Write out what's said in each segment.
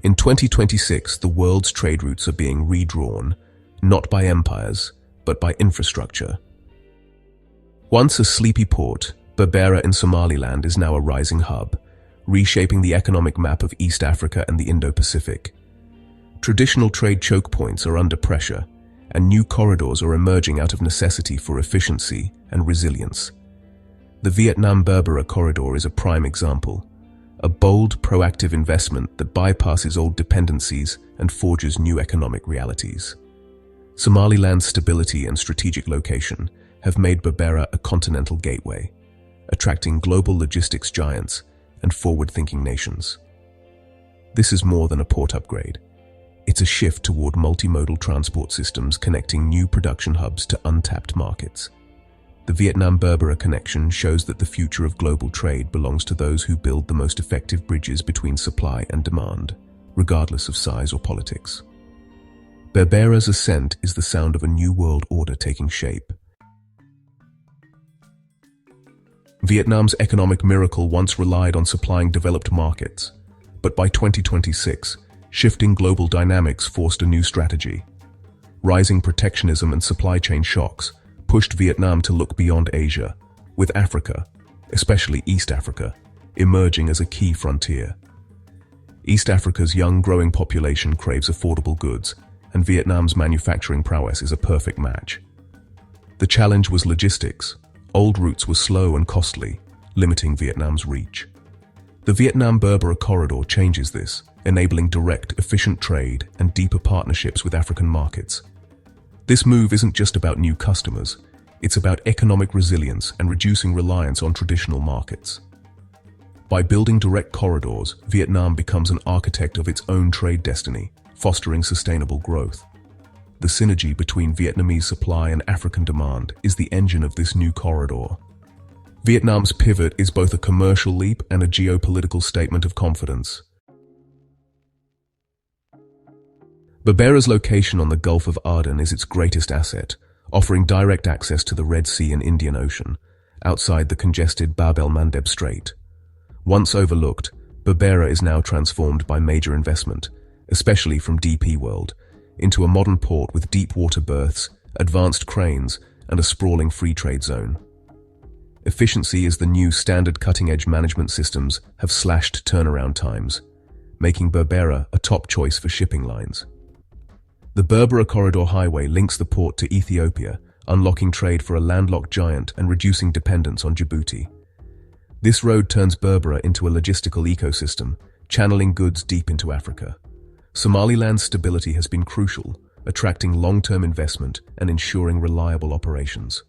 In 2026, the world's trade routes are being redrawn, not by empires, but by infrastructure. Once a sleepy port, Berbera in Somaliland is now a rising hub, reshaping the economic map of East Africa and the Indo-Pacific. Traditional trade choke points are under pressure, and new corridors are emerging out of necessity for efficiency and resilience. The Vietnam-Berbera corridor is a prime example, a bold, proactive investment that bypasses old dependencies and forges new economic realities. Somaliland's stability and strategic location have made Berbera a continental gateway, attracting global logistics giants and forward-thinking nations. This is more than a port upgrade. It's a shift toward multimodal transport systems connecting new production hubs to untapped markets. The Vietnam-Berbera connection shows that the future of global trade belongs to those who build the most effective bridges between supply and demand, regardless of size or politics. Berbera's ascent is the sound of a new world order taking shape. Vietnam's economic miracle once relied on supplying developed markets, but by 2026, shifting global dynamics forced a new strategy. Rising protectionism and supply chain shocks pushed Vietnam to look beyond Asia, with Africa, especially East Africa, emerging as a key frontier. East Africa's young, growing population craves affordable goods, and Vietnam's manufacturing prowess is a perfect match. The challenge was logistics. Old routes were slow and costly, limiting Vietnam's reach. The Vietnam-Berbera corridor changes this, enabling direct, efficient trade and deeper partnerships with African markets. This move isn't just about new customers, it's about economic resilience and reducing reliance on traditional markets. By building direct corridors, Vietnam becomes an architect of its own trade destiny, fostering sustainable growth. The synergy between Vietnamese supply and African demand is the engine of this new corridor. Vietnam's pivot is both a commercial leap and a geopolitical statement of confidence. Berbera's location on the Gulf of Aden is its greatest asset, offering direct access to the Red Sea and Indian Ocean, outside the congested el-Mandeb Strait. Once overlooked, Berbera is now transformed by major investment, especially from DP World, into a modern port with deep water berths, advanced cranes, and a sprawling free trade zone. Efficiency is the new standard. Cutting-edge management systems have slashed turnaround times, making Berbera a top choice for shipping lines. The Berbera Corridor Highway links the port to Ethiopia, unlocking trade for a landlocked giant and reducing dependence on Djibouti. This road turns Berbera into a logistical ecosystem, channeling goods deep into Africa. Somaliland's stability has been crucial, attracting long-term investment and ensuring reliable operations.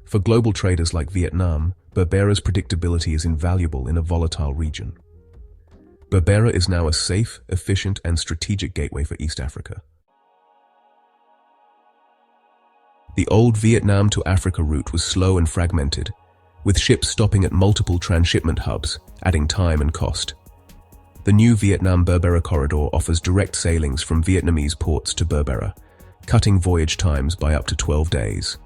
For global traders like Vietnam, Berbera's predictability is invaluable in a volatile region. Berbera is now a safe, efficient, and strategic gateway for East Africa. The old Vietnam to Africa route was slow and fragmented, with ships stopping at multiple transshipment hubs, adding time and cost. The new Vietnam-Berbera corridor offers direct sailings from Vietnamese ports to Berbera, cutting voyage times by up to 12 days.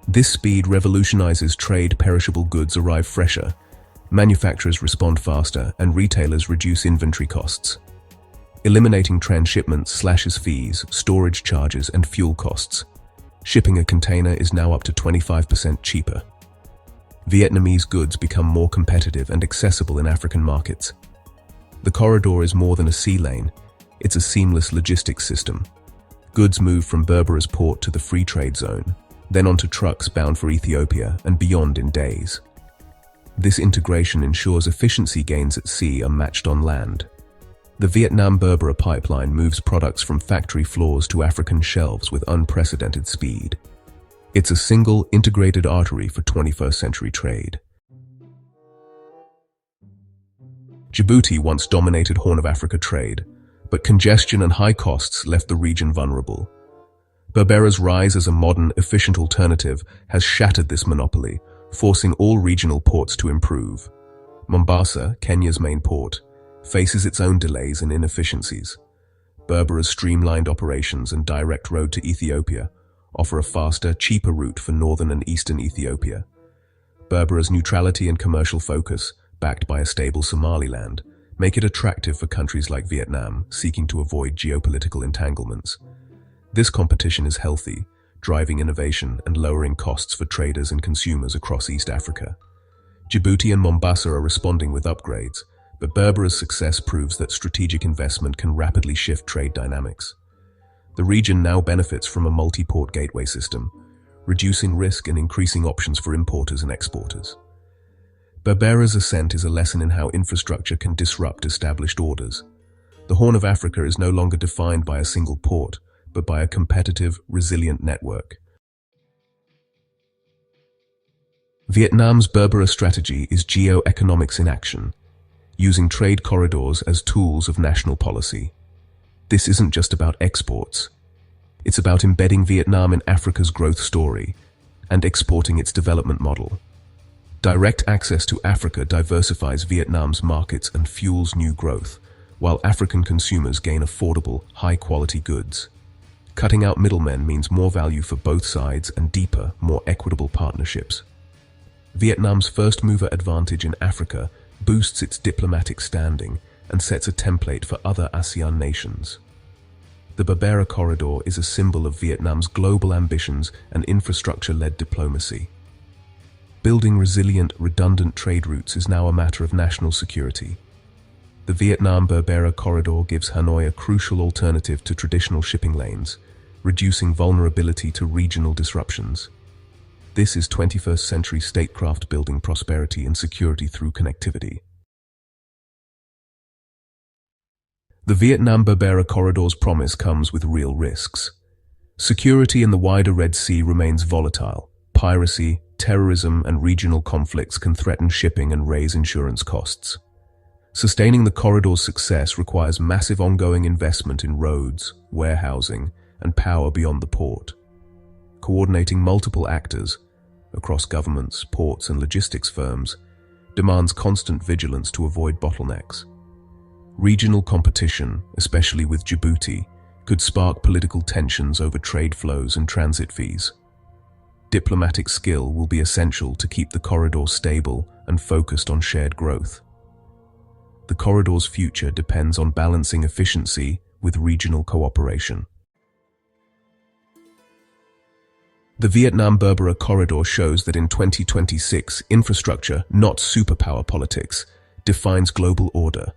This speed revolutionizes trade. Perishable goods arrive fresher, manufacturers respond faster, and retailers reduce inventory costs. Eliminating transshipments slashes fees, storage charges, and fuel costs. Shipping a container is now up to 25% cheaper. Vietnamese goods become more competitive and accessible in African markets. The corridor is more than a sea lane, it's a seamless logistics system. Goods move from Berbera's port to the free trade zone, then onto trucks bound for Ethiopia and beyond in days. This integration ensures efficiency gains at sea are matched on land. The Vietnam-Berbera pipeline moves products from factory floors to African shelves with unprecedented speed. It's a single, integrated artery for 21st century trade. Djibouti once dominated Horn of Africa trade, but congestion and high costs left the region vulnerable. Berbera's rise as a modern, efficient alternative has shattered this monopoly, forcing all regional ports to improve. Mombasa, Kenya's main port, faces its own delays and inefficiencies. Berbera's streamlined operations and direct road to Ethiopia offer a faster, cheaper route for northern and eastern Ethiopia. Berbera's neutrality and commercial focus, backed by a stable Somaliland, make it attractive for countries like Vietnam seeking to avoid geopolitical entanglements. This competition is healthy, driving innovation and lowering costs for traders and consumers across East Africa. Djibouti and Mombasa are responding with upgrades, but Berbera's success proves that strategic investment can rapidly shift trade dynamics. The region now benefits from a multi-port gateway system, reducing risk and increasing options for importers and exporters. Berbera's ascent is a lesson in how infrastructure can disrupt established orders. The Horn of Africa is no longer defined by a single port, but by a competitive, resilient network. Vietnam's Berbera strategy is geo-economics in action, using trade corridors as tools of national policy. This isn't just about exports. It's about embedding Vietnam in Africa's growth story and exporting its development model. Direct access to Africa diversifies Vietnam's markets and fuels new growth, while African consumers gain affordable, high-quality goods. Cutting out middlemen means more value for both sides and deeper, more equitable partnerships. Vietnam's first-mover advantage in Africa boosts its diplomatic standing and sets a template for other ASEAN nations. The Berbera Corridor is a symbol of Vietnam's global ambitions and infrastructure-led diplomacy. Building resilient, redundant trade routes is now a matter of national security. The Vietnam-Berbera Corridor gives Hanoi a crucial alternative to traditional shipping lanes, reducing vulnerability to regional disruptions. This is 21st century statecraft building prosperity and security through connectivity. The Vietnam-Berbera Corridor's promise comes with real risks. Security in the wider Red Sea remains volatile. Piracy, terrorism, and regional conflicts can threaten shipping and raise insurance costs. Sustaining the corridor's success requires massive ongoing investment in roads, warehousing, and power beyond the port. Coordinating multiple actors across governments, ports, and logistics firms demands constant vigilance to avoid bottlenecks. Regional competition, especially with Djibouti, could spark political tensions over trade flows and transit fees. Diplomatic skill will be essential to keep the corridor stable and focused on shared growth. The corridor's future depends on balancing efficiency with regional cooperation. The Vietnam-Berbera Corridor shows that in 2026, infrastructure, not superpower politics, defines global order.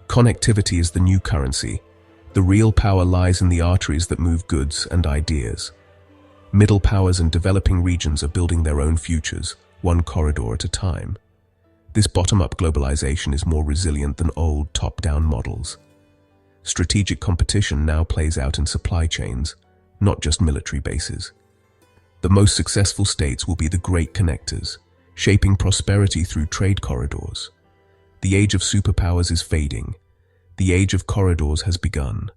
Connectivity is the new currency. The real power lies in the arteries that move goods and ideas. Middle powers and developing regions are building their own futures, one corridor at a time. This bottom-up globalization is more resilient than old top-down models. Strategic competition now plays out in supply chains, not just military bases. The most successful states will be the great connectors, shaping prosperity through trade corridors. The age of superpowers is fading. The age of corridors has begun.